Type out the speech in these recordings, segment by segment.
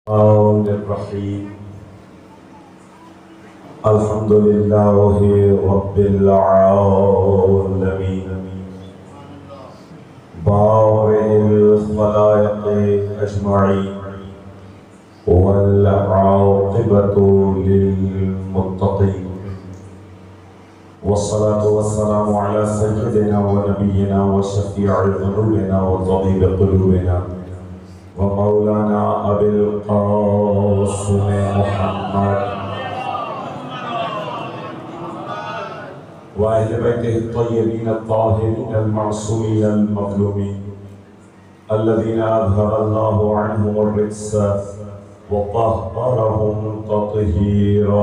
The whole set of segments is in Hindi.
Ar-Rahim. Alhamdulillahi Rabbil Alamin. Bari'il khalaiqi ajma'in. Wal 'aqibatu lil muttaqin. Wassalatu wassalamu ala sayyidina wa nabiyyina wa shafi'i dhunubina wa tabibi qulubina wa maulana Abil Qasim Muhammad wa ahli baytihi at-tayyibin at-tahirin al-ma'sumin al-mazlumin alladhina adhhara Allahu 'anhum ar-rijsa wa tahharahum tatheera.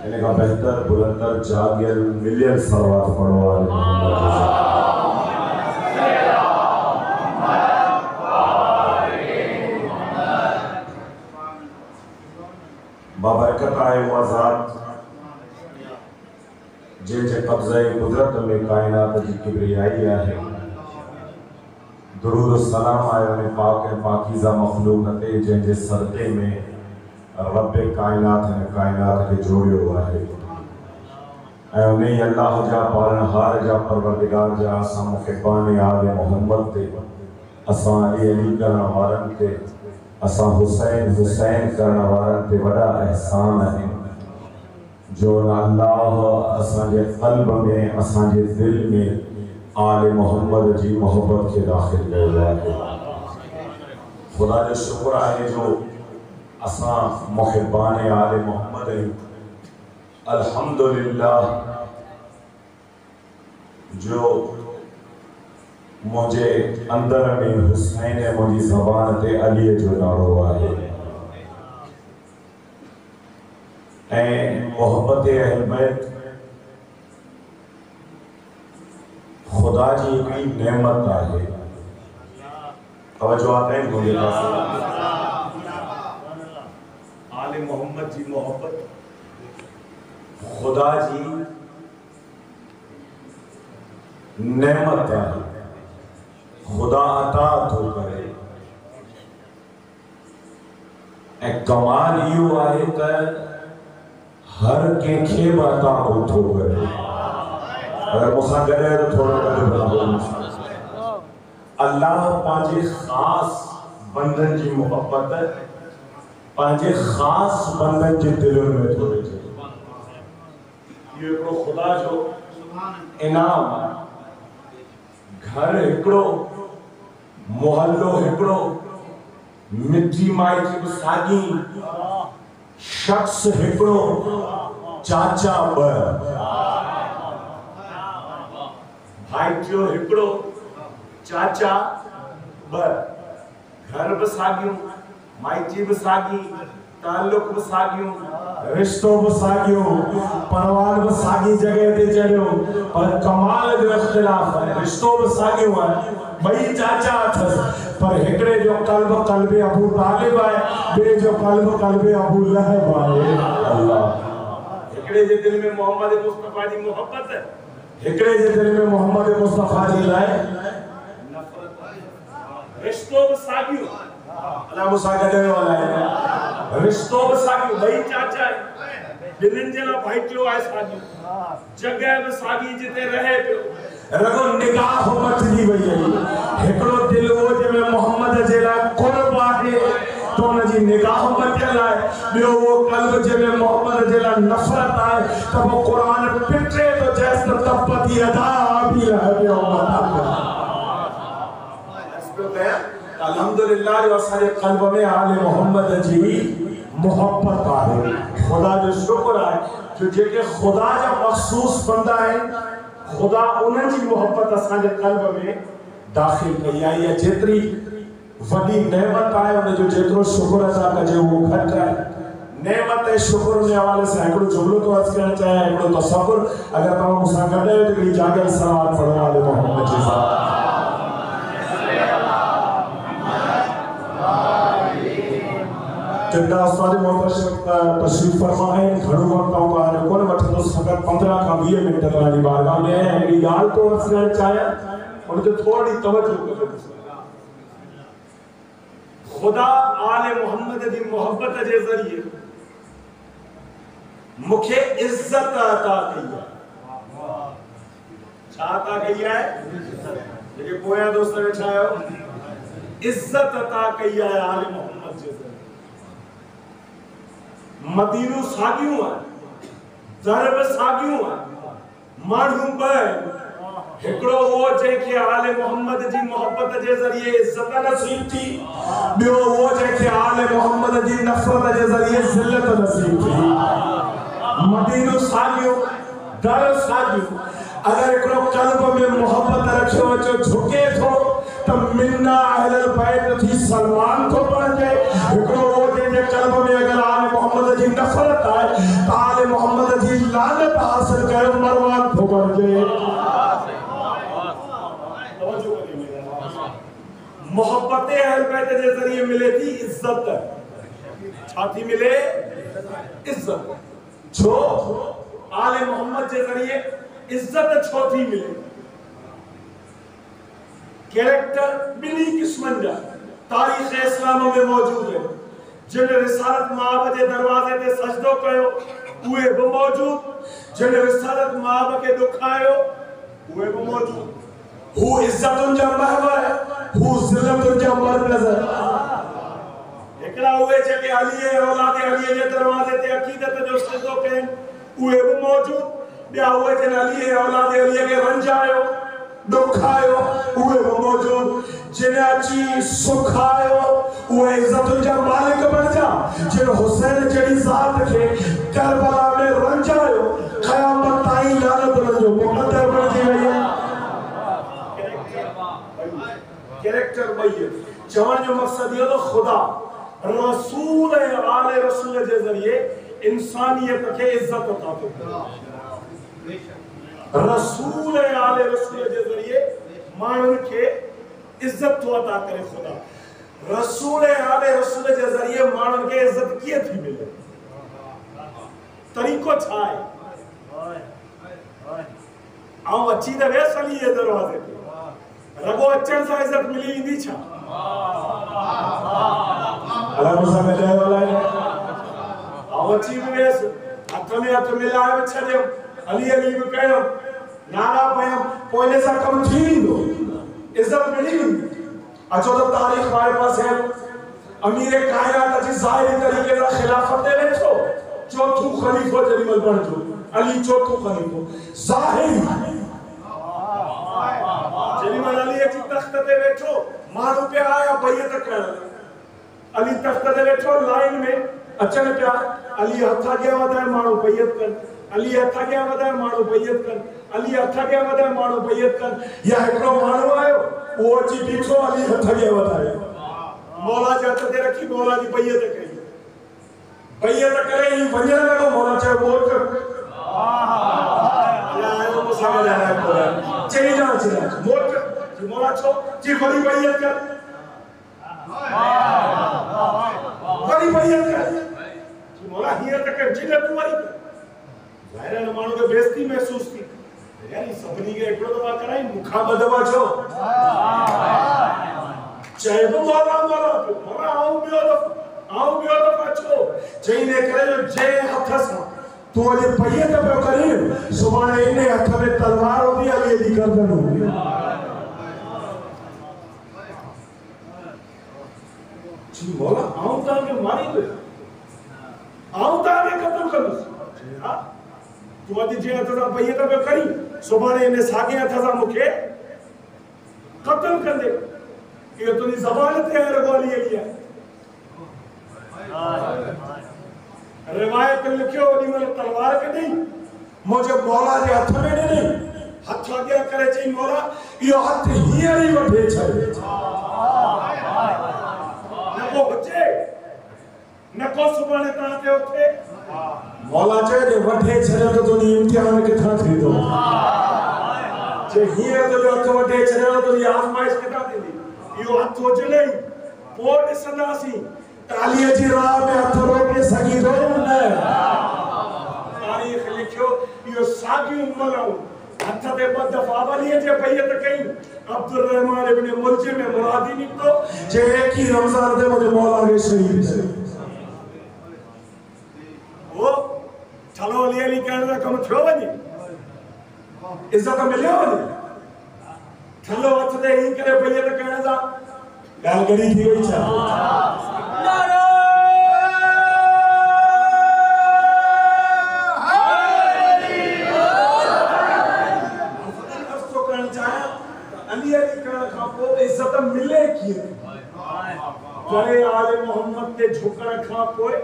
इनका बेहतर बुलंदर जागिर मिलियन सलवात पढ़ो वाले बाबरकत आए वज़ात जे कब्ज़े कुदरत में कायनात जी किब्रियाई है। दुरूद सलाम आए उन्हें पाक पाकीज़ा मखलूक ते जे सरदे में रब कायनात ने कायनात के जोड़ियो हुआ है। उन्हें अल्लाह जा पालनहार जा परवरदिगार जा असां मुहिबान आले मोहम्मद ते असां अली करण वारन ते असां हुसैन करण वारन ते वड़ा एहसान है जो अल्लाह असां जे क़ल्ब में असां जे दिल में आले मोहम्मद जी मोहब्बत के दाखिल कयो है। खुदा जो शुक्र है जो असां मुहिबान आले मोहम्मद अल्हम्दुलिल्लाह जो मुझे अंदर में हुसैन मुझी ज़बान ते अली जो नारो है ऐं मोहब्बत अहल बैत खुदा जी हिकिड़ी नेमत है। तवज्जो आते हैं मुझे आले मोहम्मद जी मोहब्बत खुदा जी नेमत है। खुदा अता तो करे ए कमाल यू आहे त हर कंहिंखे बि अता थो करे। अगर मुसां गॾे तो थोरो अल्लाह पंहिंजे ख़ास बंदन जी मोहब्बत पंहिंजे ख़ास बंदन जे दिलनि में थो विझे। इहो हिकिड़ो ख़ुदा जो इनाम आहे। घर हिकिड़ो मोहल्लो हिकिड़ो मिठी माइटी बि साॻी शख्स हिकिड़ो चाचा ॿ भाइटियो हिकिड़ो चाचा ॿ घर बि साॻियूं माइटी बि साॻी ताल्लुक बि साॻियूं रिश्तो बि साॻियो परवान बि साॻी जगह ते चढ़ियो पर कमाल जो इख्तिलाफ़ है। रिश्तो बि साॻियो है ॿई चाचा अथस पर हिकिड़े जो क़ल्ब क़ल्बे अबू तालिब है ॿिए जो क़ल्ब क़ल्बे अबू लहब है। अल्लाह हिकिड़े जे दिल में मोहम्मद मुस्तफा जी मोहब्बत है हिकिड़े जे दिल में मोहम्मद मुस्तफा जी लाइ नफ़रत है। रिश्तो बि साॻियो अल्लाह मुसा गॾे वाला है रिश्तो बि साॻियो ॿई चाचा है ॿिन्हिनि जे लाइ भाइटियो आहे साॻियो जगह बि साॻी जिते रहे पियो रगो निगाह मटिजी वई है। हिकिड़ो दिल हो जंहिंमें मोहम्मद जे लाइ क़ुर्ब आहे तो उन जी निगाह मटियल आहे। ॿियो वो क़ल्ब जंहिंमें मोहम्मद जे लाइ नफ़रत आहे त वो क़ुरान पिटे तो जैस न तब्बत यदा अबी लहब व तब। अल्हम्दुलिल्लाह जो असांजे क़ल्ब में आले मोहम्मद जी मोहब्बत आहे। खुदा जो शुक्र है जो जेके खुदा जा मखसूस बंदा है खुदा उन्हनि जी मोहब्बत असांजे क़ल्ब में दाखिल कई आहे। या जेतिरी वॾी नेमत आहे उनजो जेतिरो शुक्र अदा कजे उहो घटि आहे। नेमत ऐं शुक्र जे हवाले सां हिकिड़ो जुमिलो थो अर्ज़ु करणु चाहियां, हिकिड़ो तसव्वुर। अगरि तव्हां मूंसां गॾु आहियो त हिकिड़ी जाॻियल सलावत पढ़ो आले मोहम्मद जे साथ। जितना उस्ताद मोहतरम तशरीफ फरमा है घणो वक्त आऊं तव्हांजो कोन वठंदुसि, फ़क़ति 15 खां 20 मिंट तव्हांजी बारगाह में हिकिड़ी ॻाल्हि थो अर्ज़ु करणु चाहियां, उनते थोड़ी तवज्जो कजो। खुदा आले मोहम्मद जी मोहब्बत जे ज़रिए मूंखे इज्जत अता कई आहे। छा अता कई आहे? जेके पोयां दोस्त वेठा आहियो, इज्जत अता कई आहे आले मोहम्मद जे ज़रिए। मदीनो सागियूं आहे, ज़रब सागियूं आहे, माण्हू ॿ हिकिड़ो वो जेके आले मोहम्मद जी मोहब्बत जे ज़रिए इज्जत नसीब थी, ॿियो वो जेके आले मोहम्मद जी नफ़रत जे ज़रिए ज़िल्लत नसीब थी। मदीनो सागियो दर सागियो। अगर हिकिड़ो क़ल्ब में मोहब्बत रखियो अचो झुके थो त मिन्ना अहलल बैत थी सलमान थो बणिजे। हिकिड़ो वो जंहिंजे क़ल्ब में अगर आले मोहम्मद जी नफ़रत आहे त आले मोहम्मद जी लानत हासिल कयो मरवान थो बणिजे। मोहब्बत अहल बैत जे ज़रिए मिले थी इज्जत। छा थी मिले? इज्जत। छो आले मोहम्मद जे ज़रिए इज्जत छो थी मिले? कैरेक्टर बिनी किस्मन जा तारीख़ इस्लाम में मौजूद है। जिन रिसालत माब जे दरवाजे ते सजदो कयो उहे भी मौजूद, जिन रिसालत माब के दुखायो उहे भी मौजूद। हु इज्जतुन जा महवर है, हु ज़िल्लतुन जा मरकज़ है। एकड़ा उहे जेके अली औलाद अली जे दरवाजे ते अकीदत जो सजदो कयन उहे भी मौजूद। ॿिया उहे जिन अली औलाद अली के रंजायो दुखायो उहे भी मौजूद। जिन अची सुखायो उहे इज्जतुन जा मालिक बणजा। जिन हुसैन जड़ी ज़ात के करबला में रंजायो क़यामत ताईं लानत उनजो मुक़द्दर बणजी वई है। कैरेक्टर वही है। चवण जो मकसद ये तो खुदा रसूल आले रसूल जे ज़रिए इंसानियत के इज्जत अता कयो। रसूल आले रसूल जे ज़रिए माण्हुनि के इज्जत थो अता करे। खुदा रसूल आले रसूल जे ज़रिए माण्हुनि के इज्जत कीअं थी मिले? तरीक़ो छा आहे? आऊं अची त वियसि अली जे दरवाज़े ते, रगो अचण सां इज्जत मिली वेंदी छा? अल्लाह मूंसां मिलाए वाला है। आऊं अची बि वियसि, हथ में हथ मिलाए छॾियो, अली अली भी कयो, नारा पयम, पोइ इन सां कमु थी वेंदो, इज्जत मिली वेंदी। अचो त तारीख़ वारे पासे अमीर कायनात जी ज़ाहिरी तरीक़े सां खिलाफ़त ते वेठो, चौथों ख़लीफ़ो जेॾीमहिल बणिजो, अली चौथों ख़लीफ़ो ज़ाहिरी। जेॾीमहिल अली अची तख़्त ते वेठो, माण्हू पिया आया बैत करण। अली तख़्त ते वेठो, लाइन में अचनि पिया, अली हथ अॻियां वधाए माण्हू बैत कनि, अली हथ अॻियां वधाए माण्हू बैत कनि, अली हथ अॻियां वधाए माण्हू बैत कनि। या हिकिड़ो माण्हू आयो उहो अची बीठो, अली हथ अॻियां वधाए मौला जे हथ ते रखी मौला जी बैत कई। बैत करे ही वञण लॻो, मौला चयो मोट आयो मूंसां ॻाल्हाए कोन चई ना मोट जी मौला छो जी वरी बैत कर, वरी बैत कर जी मौला हीअं त कर जी न तूं वरी कर। ज़ाहिर है माण्हू खे बेइज्जती महसूस थी, यानी सभिनी खे हिकिड़ो दफ़ा कराई, मूंखां ॿ दफ़ा छो चइबो मौला मौला मौला आऊं ॿियो दफ़ा छो चई ने करे जो जंहिं हथ सां तूं अॼु बैत पियो करीं सुभाणे इन हथ में तलवार हूंदी, अली जी गर्दन हूंदी। जी मौला आऊं तव्हांखे मारींदुसि, आऊं तव्हांखे क़त्ल कंदुसि। हा तूं अॼु जंहिं हथ सां बैत पियो करीं सुभाणे इन साॻे हथ सां मूंखे क़त्ल कंदे। इहो तुंहिंजी ज़बान ते आहे, रुॻो अली आहे। रिवायत लिखियो ओडी मल तलवार कढी मुझे मौला जे हथ में ॾिनी हथ अॻियां करे चई मौला इहो हथ हींअर ई वठे छॾ न को बचे न को सुभाणे तव्हां ते उथे मौला चए जे वठे छॾ तो तुंहिंजी इम्तिहान किथां थींदो जे हींअर तो हथ वठे छॾ तो तुंहिंजी आज़माइश किथां थींदी इहो हथ हुजणे पोइ ॾिसंदासीं तालीअ जी राह में हथ रोके सघी थो न तारीख़ लिखियो इहो साॻियूं मलऊं हथ ते ॿ दफ़ा वलीअ जे बैत कई अब्दुल रहमान इब्न मुलजिम में मुरादी निकतो जे एक ही रमज़ान ते मुझे मौला के शहीद ओ चलो अली अली कहण दा कम थियो वञे इज्जत मिलियो वञे चलो हथ ते ही करे बैत करण दा गाल गड़ी थी वई छा इज्जत मिले की करे आले मोहम्मद ते झुकण खां पोए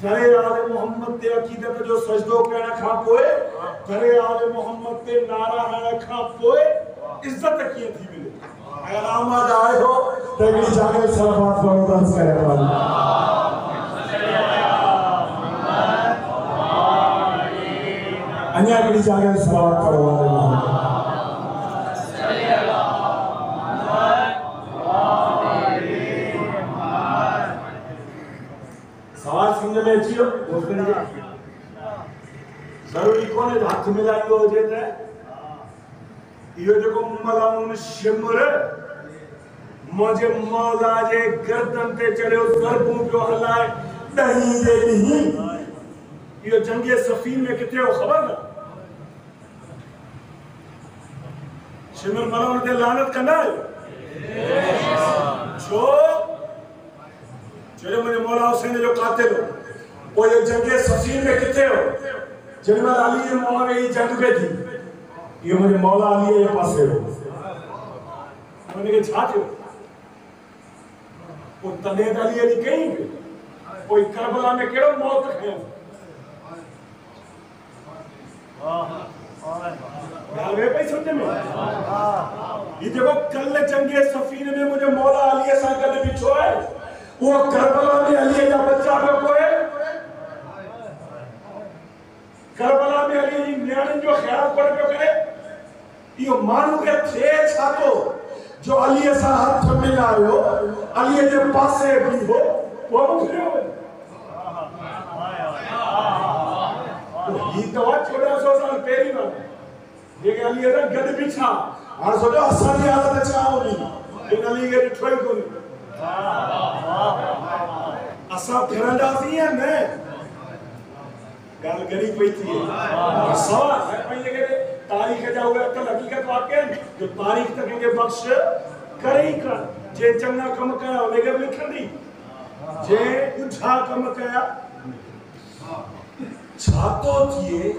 करे आले मोहम्मद ते अकीदत जो सजदो करण खां पोए करे आले मोहम्मद ते नारा हणण खां पोए इज्जत कीअं थी मिले अगर आमद आए हो तो अगली जाके सलावत पढ़ो दर्ज करे वाली अन्य अगली जाके सलावत पढ़ो वाले सवाल समझ में अचियो दोस्तन जे जरूरी कोने हाथ मिलाइयो हो जे इहो जेको मलाउन शिमर मुझे मौला जे गर्दन ते चढ़ियो ज़रबूं पियो हलाए ॾहीं जे ॾींहुं इहो जंगे सफ़ीन में किथे हो ख़बर न शिमर मलाउन ते लानत कंदा छो चले मुझे मौला हुसैन जो कातिल वो ये जंगे सफ़ीन में किथे हो जन्नत अली जे मुआविया जी जंग पे थी ये मुझे मौला अली जे पासे हो उन्हें के छा थियो वो तनेद अली अली कहीं कोई करबला में केड़ो मौत खयो गाल वे पई समझ में ये देखो कल जंगे सफ़ीन में मुझे मौला अली सां गॾु बिठो है वो करबला में अली जा बच्चा पे कोए करबला में अली जी न्याणियुनि जो ख्याल कोन पियो करे इहो माण्हू खे थे छा थो जो अली सां हथ मिलायो अली जे पासे बीहो वो मुखियो ही तो 1400 साल पहिरीं न जेके अली सां गॾु बिठा हाणे सोचो असांजी हालत छा हूंदी इन अली खे ॾिठो ई कोन्हे असा फिरंदासीं या न गाल गरी पई थी सवाल है पहले के तारीख जा हुए अकल हकीकत वाकई जो तारीख तक के बख्श करे ही कर जे चंगा कम कया उनके लिखंदी जे उठा कम कया छातो थिए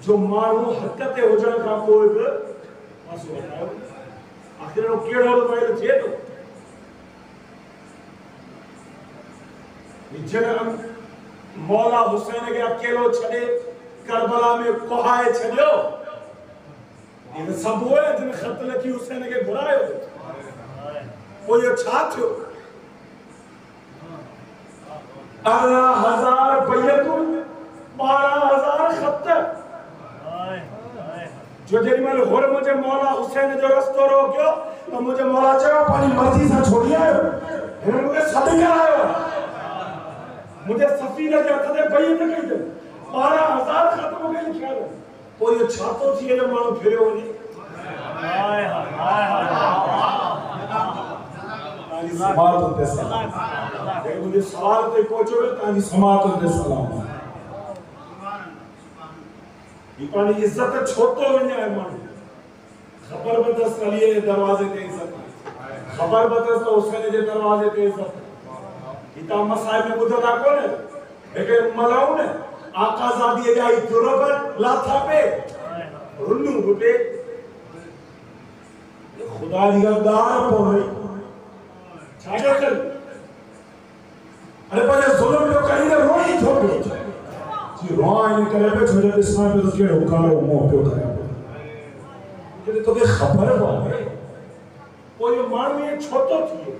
जो मानू हक़ ते हुजण का कोई भी पासो हटायो आखिर वो केड़ो तो थिए तो जन मौला हुसैन के अकेलो छड़े करबला में कोहाए छड़ियो ये सब हुए जिन खत लिखी हुसैन के घुरायो वो ये छा थियो 18000 बैतुं 12000 खत जो जेडी मल होर मुझे मौला हुसैन जो रस्तो रोकियो तो मुझे मौला चयो पानी मर्जी से छोड़ी आयो हिन मुझे सद करायो मुझे सफीना के हथ ते बैत कई थे 12000 खत मुझे लिखिया कोई ये छातो थी जो मानो फिरियो वने हाय हाय ताली समात ते सलाम ये मुझे सवाल ते पहुंचो ताली समात ते सलाम ये पानी इज्जत छोतो वने है मानो खबर बदस अली के दरवाजे ते इज्जत खबर बदस तो हुसैन के दरवाजे ते इज्जत इता मसाइब में बुधा कोन लेकिन मलाउन आका ज़ादी जाई दुरबत लाथा पे रुन्नू पे खुदा दी गद्दार पोई छाड़ो कर अरे पर जुल्म जो कहीं रोई थोड़ी कि रोआन करे पे छोटे इस्लाम पे तो केड़ो कालो मुंह पे करे मुझे तो के खबर है कोई मानवी छोटो थी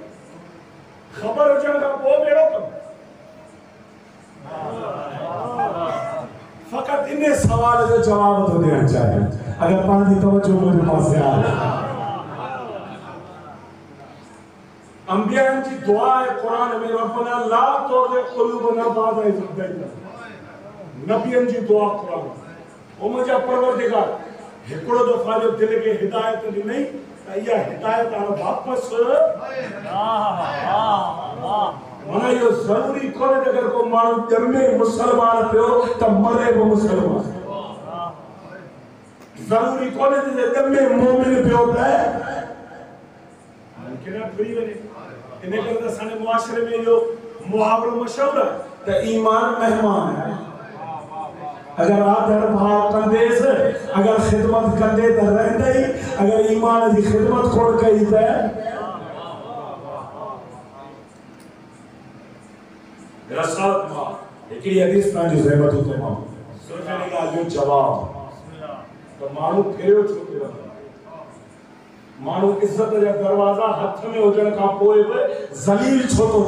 खबर हुजण का वो बेड़ो कम फकत इन्हें सवाल जो जवाब तो देना चाहिए अगर पानी तवज्जो मेरे पास से आ अंबिया की दुआ है कुरान में रब्बना ला तुज़िग़ क़ुलूबना बअद इज़ हदैतना नबियन जी दुआ कुरान ओ मुझा परवरदिगार हिकड़ो दफा जो दिल के हिदायत दी नहीं या हिदायत आ वापस मना यो जरूरी कोने अगर को मानू जन्मे मुसलमान पियो त मरे वो मुसलमान जरूरी कोने जे जन्मे मोमिन पियो त केना फ्री वने इने कर साने मुआशरे में जो मुहावरो मशहूर है त ईमान मेहमान है अगर आदर भाव कंदेस अगर खिदमत कंदे त रहंदे अगर ईमान की खिदमत खोड़ कई त रसात मा एकड़ी हदीस ना जो रहमत तमाम सोचने का जो जवाब तो मानू फेरो छो के मानू इज्जत जा दरवाजा हाथ में होजण का पोए बे जलील छोटो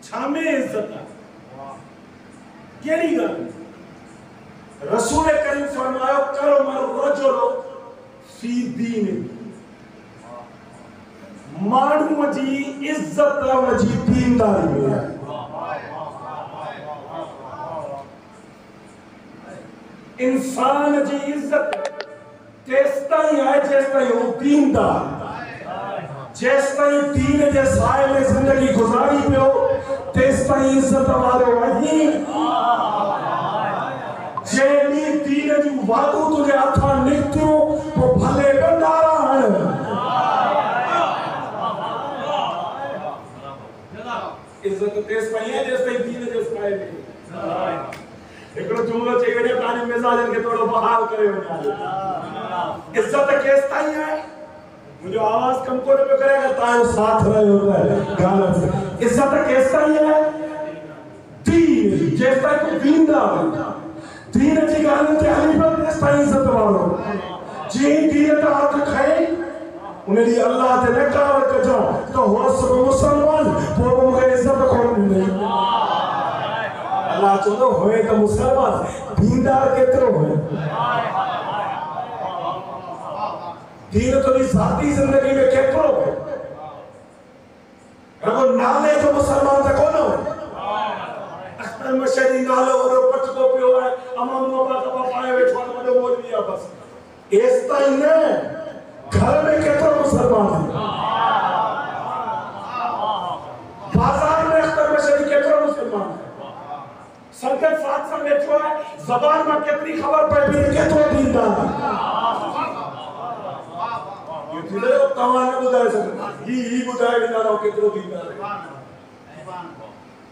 छामे इज्जत केड़ी गल रसूल करीम फरमायो करो मर रजुलो फी दीन मानू जी इज्जत वजी दीनदारी में है इंसान जी इज्जत तेस्ता ही है जैसा ही वो दीनदार जैसा ही दीन के साए में जिंदगी गुजारी पे हो तेस्ता ही इज्जत वाले वही जेडी दीन जी वादू तुझे अथा निकतियो वो भले बंदारा है इज्जत तेस्ता ही है जैसा ही दीन के साए में एकड़ो जुमलो चेगड़े तानी मिजाजन के थोड़ो बहाल करे हो इज्जत केस ताई है मुझे आवाज कम कोने पे करेगा तायो साथ रहे होता है गाना से इज्जत केस ताई है दीन जैसा को दीनदार दीन जी गाने के हलीफत जैसा इज्जत वालो जी दीन का हाथ खाए उन्हें दी अल्लाह ते नकार कजो तो हो सब मुसलमान वो मुझे इज्जत कोन नहीं अल्लाह चलो होए तो मुसलमान दीनदार केतरो होए दीन तो दी साथी जिंदगी में केतरो होए अगर नाले तो मुसलमान तक कौन हो अख्तर मशहदी नालो और पट को पियो है अमम बाबा का पाए वे छोड़ मदो बोल दिया बस ऐसा ही ने घर में केतरो मुसलमान है बाजार में अख्तर मशहदी केतरो मुसलमान है संकट साथ संग बैठो है जबान में कितनी खबर पड़ भी के तो दीनदार ये दिले तवाने बुधाए सके ही बुधाए बिना रो केतरो दीनदार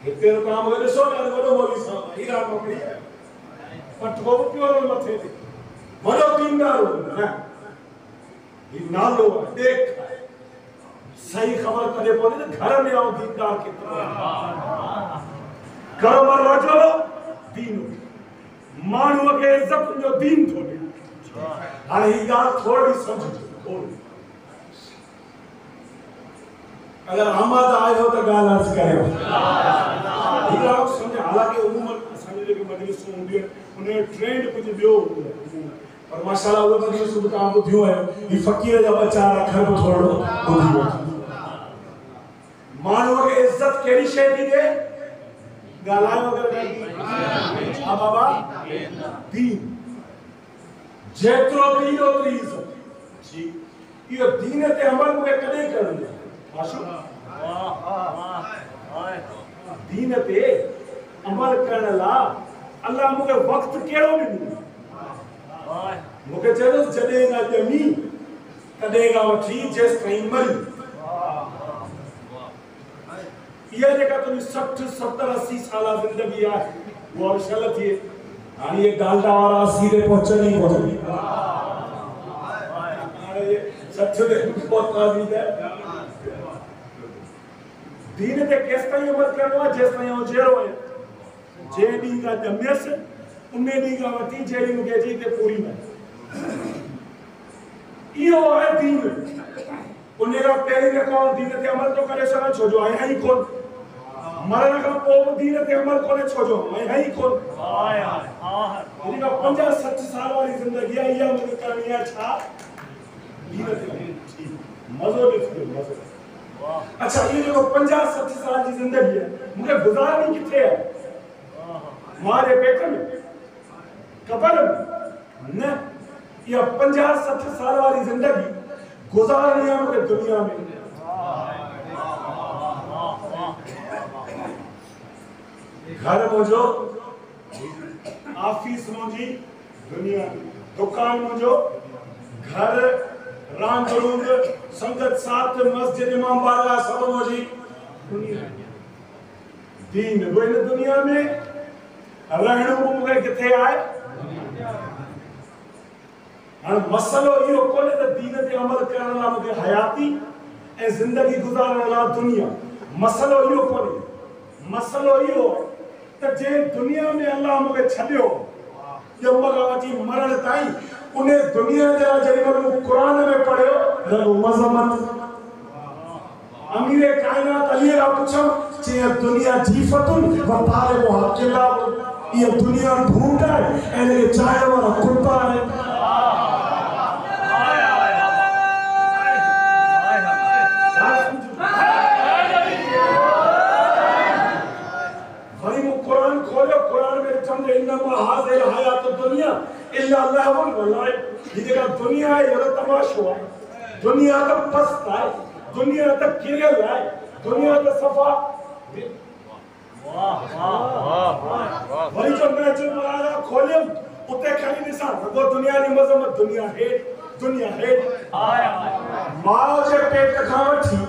है तेरो काम करे सो ना बड़ो बोली साहब हीरा पकड़ी है पट को प्योर मथे दे बड़ो दीनदार हो ना ये ना लो देख सही खबर करे बोले घर में आओ दीनदार के करो मर रजुलो दीन मानू के इज्जत जो दीन थोड़ी हां ही गाल थोड़ी समझ थोड़ी अगर आमाद आए हो तो गाल अर्ज करो ही गाल समझ हालांकि उम्र समझ के मजलिस में होंदी उन्हें ट्रेंड कुछ बियो और माशाल्लाह वो मजलिस में काम बुधियो है ये फकीर जा बेचारा घर को छोड़ो बुधियो मानू के इज्जत केड़ी शे दी दे गालाय वगैरह हां बाबा दीन जेतरो दीन ओतरी इज्जत जी ये दीन ते अमल में कदे करन आशु दीन ते अमल करन ला अल्लाह मुके वक्त केड़ो नहीं मुके चलो जदेगा जमी कदेगा वठी जेस कहीं मरी ये जगह तो 60 70 80 साल जिंदगी है वो अरशल थी आणि ये गालडा वाला सीधे पहुंचे नहीं पहुंचे ये सच्चे दे बहुत आदमी है दीन ते कैसे ताई अमल करवा जैसे ताई हो जेरो है जे डी का जमियस उन्हें डी का वती जेडी मुके जी ते पूरी में इहो है दीन उन्हें का पहले ने कौन दीन ते अमल तो करे सना छोजो आया ही कौन मरण का पोव दीन ते अमल कोने छोजो आया ही कौन इन्हीं का 50-60 साल वाली जिंदगी है या मुझे करनी है छा दीन ते मजो देखो मजो अच्छा ये जो 50-60 साल की जिंदगी है मुझे गुजारनी कितने है मारे पेट में कबर में न ये 50-60 साल वाली जिंदगी गुजारनी है मुझे दुनिया में घर मुझो ऑफिस मुझी दुनिया दुकान मुझो घर राम करूंग संगत साथ मस्जिद इमाम बारगाह सब मुझी दुनिया दीन वो इन दुनिया में रहणो मुझे किथे आए और मसलो यो कोने त दीन ते अमल करण ला मुझे हयाती ए जिंदगी गुजारण ला दुनिया मसलो यो कोने मसलो यो त जे दुनिया में अल्लाह मुझे छडियो जो मगावती मरण ताई उन्हें दुनिया जरा जरी मनु कुरान में पढ़ियो रगो मजमत अमीर कायनात अली रा पूछो जे दुनिया जीफतुन व तारे वो अकेला ये दुनिया ढूंढ है एने चाहे वाला कुत्ता है कुरान खोलो कुरान में चंद्र इन्नमा हाज़िल हयात दुनिया इल्ला लहवुन व लाइब ये जगह दुनिया है ये तमाशा है दुनिया तो पस्त है दुनिया तो किरल है दुनिया तो सफा वाह वाह वाह वही जो मैं जो मारा खोले उते खाली निशान वो दुनिया नी मजमत दुनिया है मां जे पेट खावठी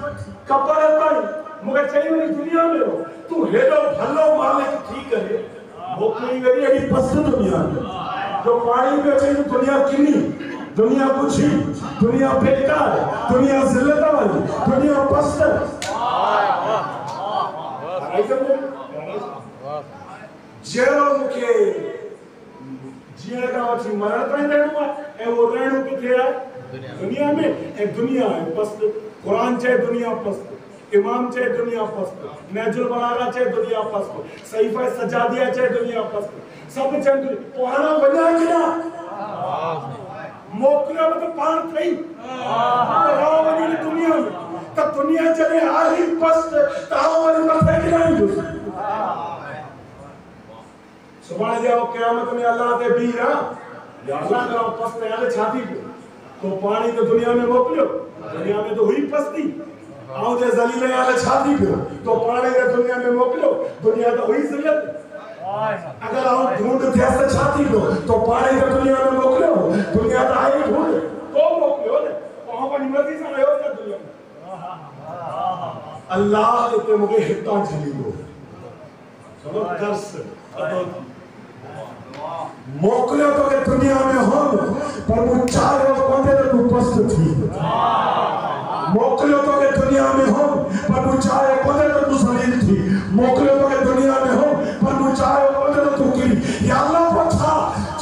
कबर ताई मुझे चाहिए नहीं दुनिया में हो तू हेडो भलो मालिक ठीक करे वो कोई वेरी एडी पस्त दुनिया जो पानी पे चाहिए दुनिया किनी दुनिया कुछी दुनिया बेकार दुनिया जिल्लत वाली दुनिया पस्त जेरो मुके जीने का वची मरण ताई रहणो है वो रहणो किथे है दुनिया में ए दुनिया है पस्त कुरान चाहे दुनिया पस्त इमाम चाहे दुनिया पस्त नजुल बलागा चाहे दुनिया पस्त सहीफा सजादिया चाहे दुनिया पस्त सब चंद पढ़ना बना कि ना मोकला में तो पार थई राव वनी दुनिया में तो दुनिया चले आही पस्त ताव वाली मथे कि नहीं सुभान जाओ क़यामत में अल्लाह ते बीरा या अल्लाह का पस्त याले छाती पे तो पानी तो दुनिया में मोकलो दुनिया में तो हुई पस्ती आओ जे जलील याले छाती पे तो पानी के दुनिया में मोकलो दुनिया तो हुई जिल्लत अगर आओ ढूंढ थे से छाती पे तो पानी के दुनिया में मोकलो दुनिया तो आई ढूंढ तो मोकलो ने वहां पर निमती से आयो जा दुनिया में अल्लाह ते मुझे हिता झली दो सब दर्स मोकलो तो के दुनिया में हो पर मुचारो कोने तो पस्त थी मोकलो तो के दुनिया में हो पर मुचारो कोने तो तू सलील थी मोकलो तो के दुनिया में हो पर मुचारो कोने तो तू की या अल्लाह पछा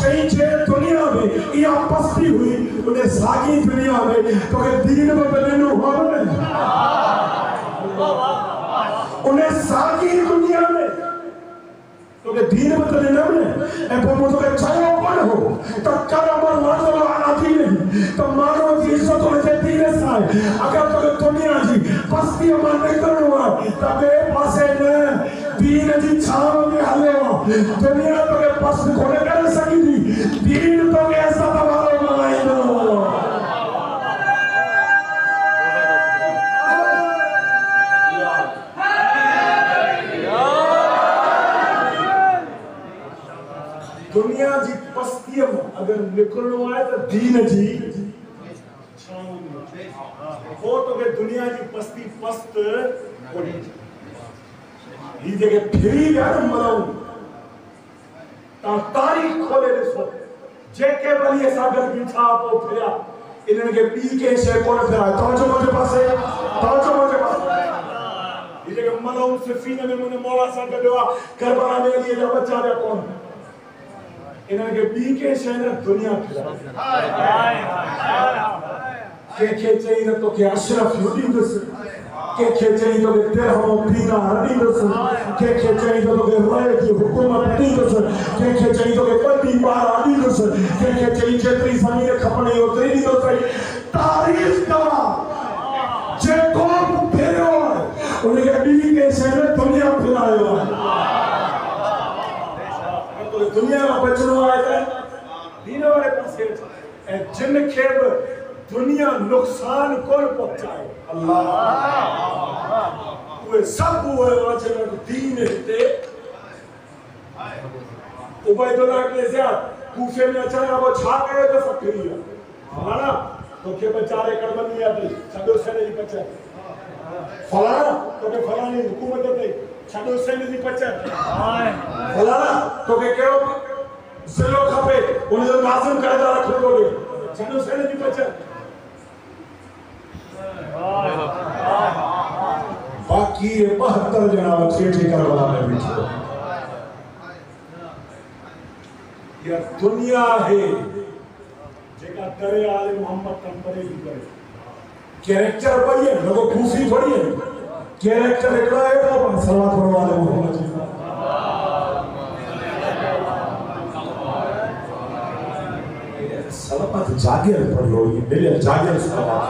चई जे दुनिया में या पस्ती हुई उन्हें सागी दुनिया में तो के दीन में बदलनो हो उन्हें सागी दुनिया में तो के दीन बदले न बने ए पर तो के चाहे कौन हो तो करम और वाजल आना थी नहीं तो मानो की इज्जत होने से दीन साए अगर तो दुनिया जी पस्ती मान नहीं करो तबे पासे न दीन जी छाव में हले दुनिया तो के पस्त कोने कर सकी थी दीन तो के ऐसा दबालो लगाई दो दुनिया जी पस्ती में अगर निकलनो है तो दीन जी वो तो के दुनिया जी पस्ती पस्त होनी ये जगह फिरी यार मलाऊ ता तारीख खोले दिसो जेके बलिए सागर बिछा पो फिरा इनन के पी के से कोन फिरा तो जो मुझे पास ये जगह मलाउन सिफीन में मुने मौला सा गडवा करबला में अली जा बच्चा बे कौन इन्हनि के बी के शहर दुनिया फिरा हाय के चई न तो के अशरफ युदींदस के चई तो के तेरहमो पीना हदींदस के चई तो के राय की हुकूमत दींदस के चई तो के पति बार आदींदस के चई जेतरी ज़मीन खपणे ओतरी दींदस तारीख गवा जे को फेरो उनके बी के शहर दुनिया फिरायो तो दुनिया में बचनो आए थे दीन वाले पासे जिन के दुनिया नुकसान कौन पहुंचाए अल्लाह वो सब वो वचन दीन ते उबैदुल्लाह के ज़ियाद कूफे में अचानक वो छा गए तो फकरी फलाना तो के बेचारे करबनी आती छडो से नहीं बचा फलाना तो के फलानी हुकूमत ते छडो से नहीं बचा फलाना तो के केड़ो जिलो खपे उन जो नाज़िम कायदा रखो तो छडो से नहीं बचा बाकी 72 जना बच्चे करबला में बैठे ये दुनिया है जेका करे आले मोहम्मद तंबरे की करे कैरेक्टर बढ़िया लोगो खूसी बढ़िया कैरेक्टर एकड़ा है तो सलावत पढ़ो वाले मोहम्मद जी सलावत जागिर पढ़ो ये मेरे जागिर सलावत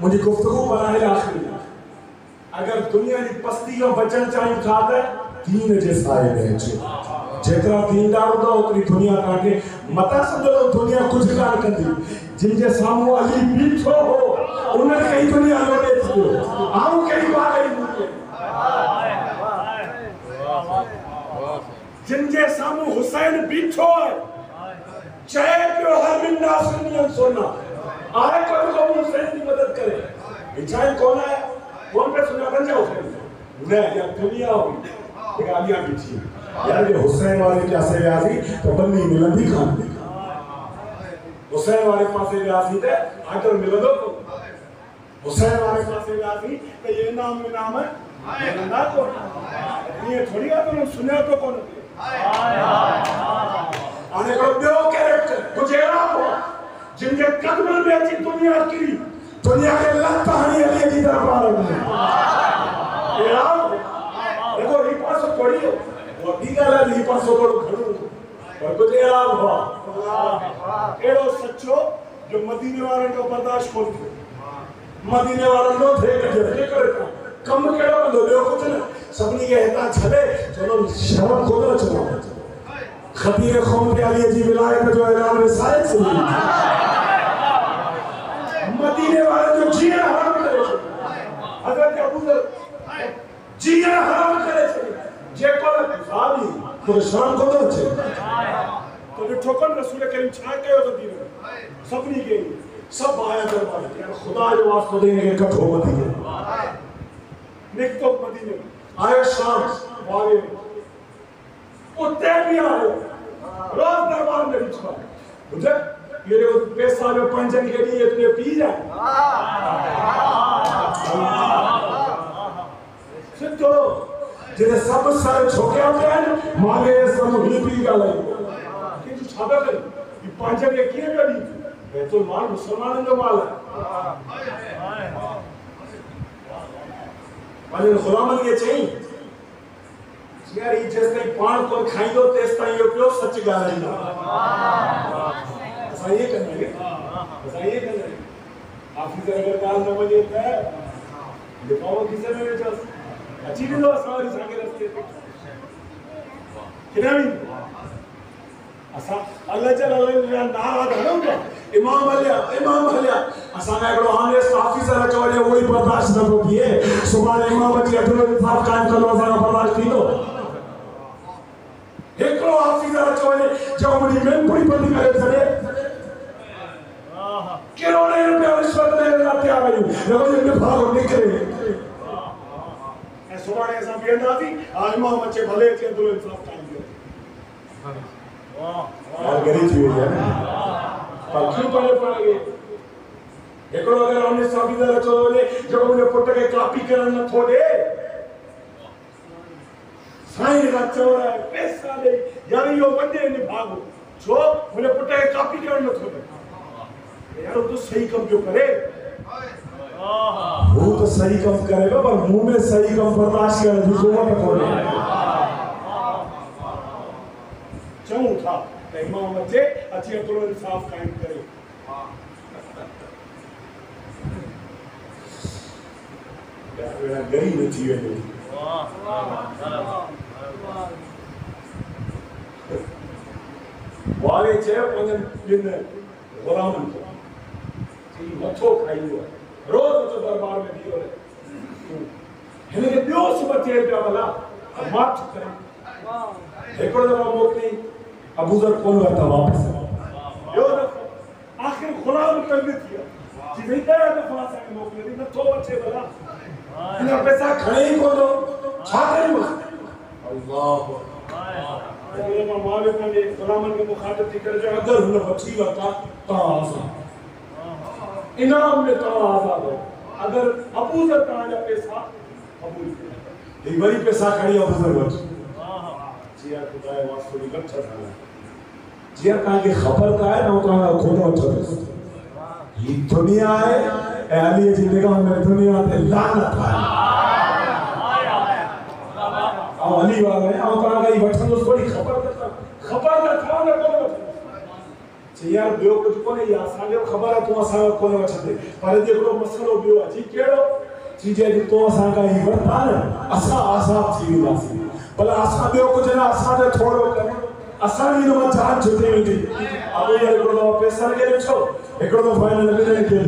मुझे गुफ्तगू बनाए आखिरी अगर दुनिया की पस्ती और बचन चाहिए खाते दीन जैसा है जितना दीनदार होता उतनी दुनिया काटे मता समझो दुनिया कुछ कान करती जिनके सामने अली बीठो हो उन्हें कई दुनिया लौटे थी आओ कई बार जिनके सामने हुसैन बीठो है चाहे क्यों हर मिन्ना सुनियन सोना आए को हुसैन की मदद करे इच्छाएं कौन है कौन पे सुना बन जाओ नहीं या दुनिया होगी गालियां बिछी यार ये हुसैन वाले क्या से व्यासी तो बन्नी मिलंदी खान हुसैन वाले पासे व्यासी थे आकर मिल दो हुसैन वाले पासे व्यासी तो ये नाम है ना को ये थोड़ी बात तो सुना तो कौन आने को दो कैरेक्टर गुजरा हो जिनके कदमों में अच्छी दुनिया की दुनिया के लगता है ये की तरफ आ रहे हैं यार देखो ये पास पड़ी हो वो दिगा ला ये पास तो खड़ू और कुछ यार हो एड़ो सच्चो जो मदीने वाले को बर्दाश्त कोन मदीने वाले नो थे के करे कम केड़ो बंदो ॿियो कुछ न सभनी के हितां छॾे चलो शर्म खोलो चलो खतीर कौम के अली जी विलायत जो ऐलान रिसाले से मदीने वाले जो जिया हराम करे हजरत अबू बकर जिया हराम करे जे को साहबी तो शर्म को छे तो जो ठोकन रसूल करीम छा कयो मदीने सबनी के सब आया दरबार यार खुदा जो वास्ते देने के कठो मदीने निक तो मदीने आए शाम वाले उतने भी आ रोज दरबार में बिछवा बुझे ये देखो पैसा में पंजन के लिए इतने पी जाए सिद्धो जिसे सब सर झोंके आते हैं मांगे सब ही पी गए कि जो छापे कर ये पंजन के किए गए नहीं तो माल मुसलमान जो माल है पंजन खुदामन के चाहिए यार ये जैसे पान को खाई दो तेस्ता ये क्यों सच गाली ना ऐसा ये करना है हाफिज अगर काल न बजे है दिखाओ किसे में जो अच्छी भी दो सवारी सागे रास्ते पे किना भी असा अल्लाह जल्ल नाराज है ना इमाम अलिया असा ने एकड़ो आने हाफिज अल्लाह चवले वही बर्दाश्त न थिए सुभाणे इमाम जी अदल इंसाफ कायम करो असा बर्दाश्त थी दो एकड़ो हाफिज अल्लाह चवले जो मुड़ी में पूरी बंदी करे छड़े करोड़े रुपया रिश्वत में लाते आ गई लोगों ने भाग निकले सुभाणे ऐसा बेंदा थी आ इमाम अच्छे भले थे अदल इंसाफ कायम करो यार गरीब थी है ना पर क्यों पड़ेंगे एकड़ो अगर हमने साबीदार चलो ने जब उन्हें पुट के कॉपी करन न थोड़े साईं का चोरा पैसा ले यार यो वडे ने भागो जो उन्हें पुट के कॉपी करन न थोड़े यार वो तो सही काम क्यों करे वो तो सही काम करेगा पर मुंह में सही काम बर्दाश्त करे दूसरों को थोड़े चूं था इमाम अचे अच्छी थोड़ो इंसाफ कायम करे यार गरीब थी वे वाले चे पंजन दिन गुलामन को जी मथो खाइयो रोज तो दरबार में दियो रे हिने के ॿियो सुबह पिया भला माठ करे एकड़ो दफ़ा मोकली अबूजर कोन वरता वापस ॿियो दफ़ो आखिर गुलाम तंग थियो जी वही ॾह दफ़ा असांखे मोकिले न थो अचे भला हिन पैसा खणे ई कोन छा कयूं अल्लाह अगर मालिक ने गुलामन के मुखातिब थी करे जो अगर हुन वठी वरता ता इनाम में तो आजाद हो अगर अबूजर ताजा पैसा कबूल करे एक बड़ी पैसा खड़ी अबूजर वठ जिया खुदा वास्ते भी गच्छ था जिया का के खबर का है ना का खुदा वठ ये दुनिया है अली जी निगाह में दुनिया पे लानत है अली वाले और का गई वठन तो थोड़ी खबर ना था ना कोन यार बियो कुछ कोने या असांखे ख़बर आहे तूं असां कोन वठंदे पर जेको मसलो बियो आहे जी कहिड़ो जी जे तूं असां खां ई वठा न असां आज़ाद थी वेंदासीं भला असां बियो कुझु न असांखे थोरो कमु असां जी न जान छुटी वेंदी अब यार हिकिड़ो पैसा खे ॾिठो हिकिड़ो फाइनल मिलण खे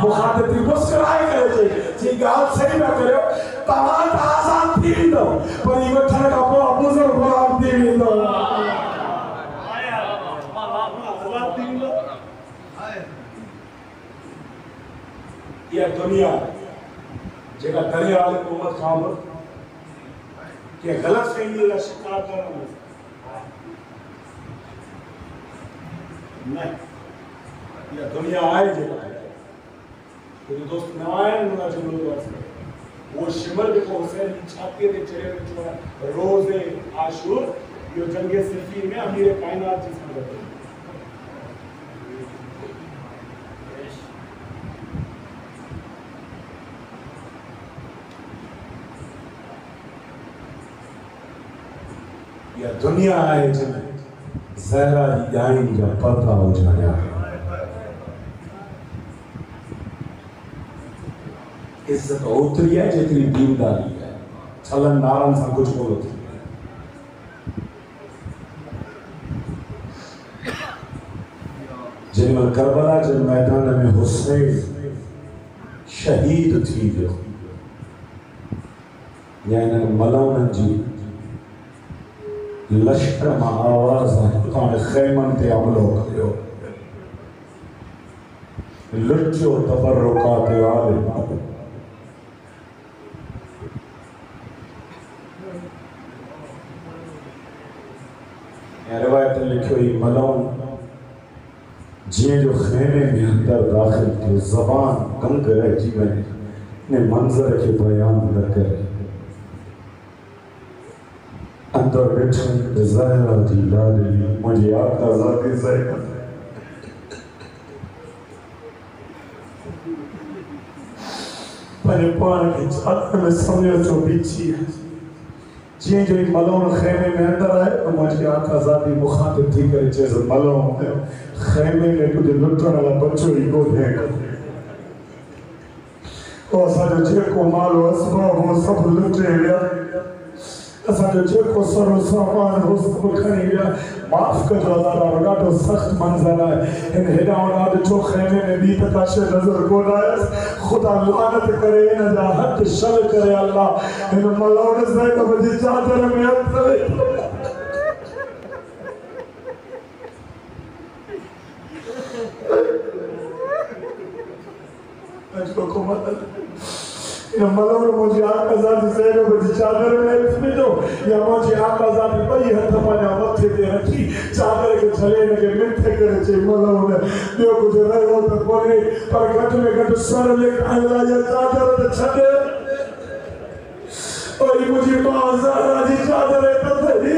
मुखातिब थी मुस्कुराए करे जी ॻाल्हि सही न करियो तव्हां त आज़ाद थी वेंदो पर ही वठण खां पोइ अबूजर गुलाम थी वेंदो या दुनिया जेका दरिया वाले हुकूमत खां के गलत फहमी का शिकार करना नहीं या दुनिया आए जेका तो दोस्त न आए ना जुमलो वास्ते वो शिमर को हुसैन की छाती पे चढ़े रोज़े आशूर यो जंगे सिफीन में अमीर कायनात जी समझते या दुनिया है जिन ज़हरा जी ॼाणी जा पर्दा उजाड़िया इज्जत ओतरी है जेतरी दीनदारी है छलन नारन सां कुछ कोन थी जिन करबला जे मैदान में हुसैन शहीद थी वियो या इन मलौन जी लश्कर में आवाज है खैमन ते हमलो करियो लुच्चो तबर्रुकात आलिम रिवायत लिखो ही मलौन जे जो खैमे में अंदर दाखिल थे जबान गंग रह जी में ने मंजर के बयान न करे अंदर बैठे ज़हरा जी लाडली मुझे आका ज़ाती ज़हरा पने पान की चादर में समझो जो बीची है जी जो मलौन खैमे में अंदर आए तो मुझे आका ज़ाती मुखातिब थी करे जैसे मलौन खैमे में कुछ लुटने वाला बच्चों ही को देगा और सारे जेको मालो असबाब वो सब लुटे गया असांजो जेको सरो सामान हो सब खणी विया माफ़ कजो ज़रा ॾाढो सख़्त मंज़र आहे हिन हेॾां होॾां ॾिठो खैमे में ॿी त का शइ नज़र कोन आयसि ख़ुदा लानत करे हिन जा हथ शल करे अल्लाह हिन मलौन ज़ैनब जी चादर में हथ विझो अॼु को मदद इन मलौन मुझे आका ज़ाती ज़ैनब जी चादर में हथ विझो या मुझे आका ज़ाती बई हथ पाया मथे ते रखी चादर के झले के मिठे करे चे मलौन ॿियो कुछ रहियो त कोन्हे पर घटि में घटि स्वर लिखाइण लाइ या चादर ते छॾे ओई मुंहिंजी मां ज़हरा जी चादर त थी